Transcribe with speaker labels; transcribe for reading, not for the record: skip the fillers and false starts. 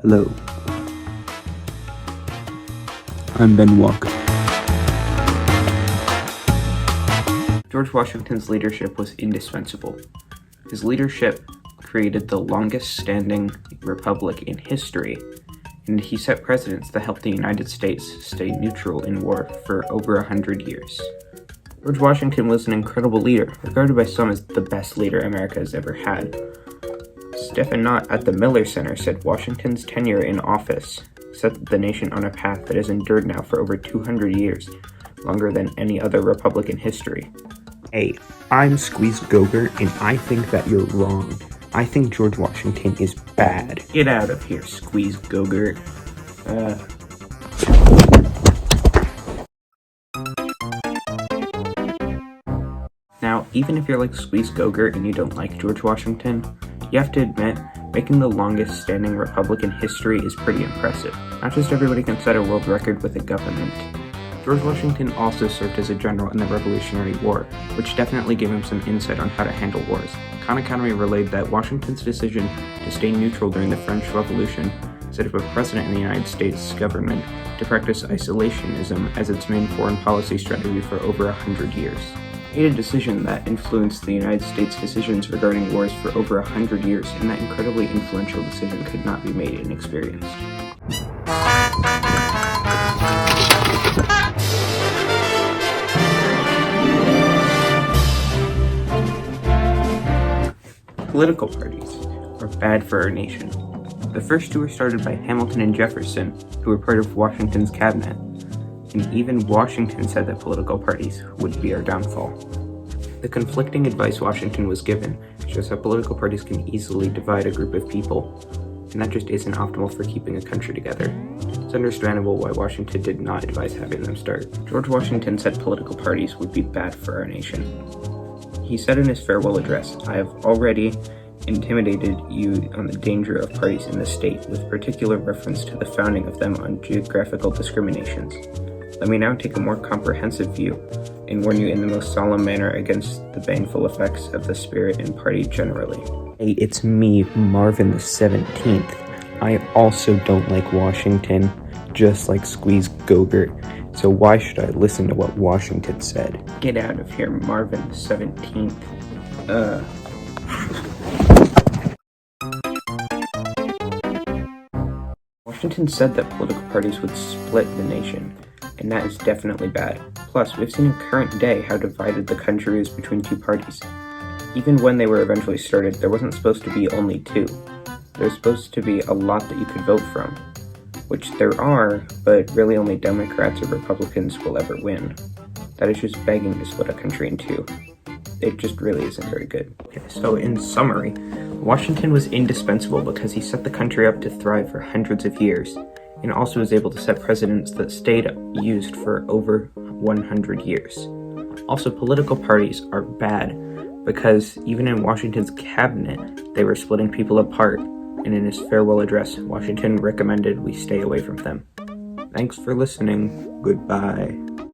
Speaker 1: Hello, I'm Ben Walker.
Speaker 2: George Washington's leadership was indispensable. His leadership created the longest-standing republic in history, and he set precedents that helped the United States stay neutral in war for over 100 years. George Washington was an incredible leader, regarded by some as the best leader America has ever had. Stephen Knott at the Miller Center said Washington's tenure in office set the nation on a path that has endured now for over 200 years, longer than any other republic in history.
Speaker 1: Hey, I'm Squeeze Gogurt, and I think that you're wrong. I think George Washington is bad.
Speaker 2: Get out of here, Squeeze Gogurt. Now, even if you're like Squeeze Gogurt and you don't like George Washington, you have to admit, making the longest standing republic in history is pretty impressive. Not just everybody can set a world record with a government. George Washington also served as a general in the Revolutionary War, which definitely gave him some insight on how to handle wars. Khan Academy relayed that Washington's decision to stay neutral during the French Revolution set up a precedent in the United States government to practice isolationism as its main foreign policy strategy for over 100 years. He made a decision that influenced the United States' decisions regarding wars for over 100 years, and that incredibly influential decision could not be made inexperienced. Political parties are bad for our nation. The first two were started by Hamilton and Jefferson, who were part of Washington's cabinet. And even Washington said that political parties would be our downfall. The conflicting advice Washington was given shows how political parties can easily divide a group of people, and that just isn't optimal for keeping a country together. It's understandable why Washington did not advise having them start. George Washington said political parties would be bad for our nation. He said in his farewell address, "I have already intimidated you on the danger of parties in the state, with particular reference to the founding of them on geographical discriminations. Let me now take a more comprehensive view and warn you in the most solemn manner against the baneful effects of the spirit and party generally."
Speaker 1: Hey, it's me, Marvin the 17th. I also don't like Washington, just like Squeeze Gogurt. So why should I listen to what Washington said?
Speaker 2: Get out of here, Marvin the 17th. Washington said that political parties would split the nation, and that is definitely bad. Plus, we've seen in current day how divided the country is between two parties. Even when they were eventually started, there wasn't supposed to be only two. There's supposed to be a lot that you could vote from, which there are, but really only Democrats or Republicans will ever win. That is just begging to split a country in two. It just really isn't very good. Okay, so in summary, Washington was indispensable because he set the country up to thrive for hundreds of years, and also was able to set precedents that stayed used for over 100 years. Also, political parties are bad because even in Washington's cabinet, they were splitting people apart, and in his farewell address, Washington recommended we stay away from them. Thanks for listening. Goodbye.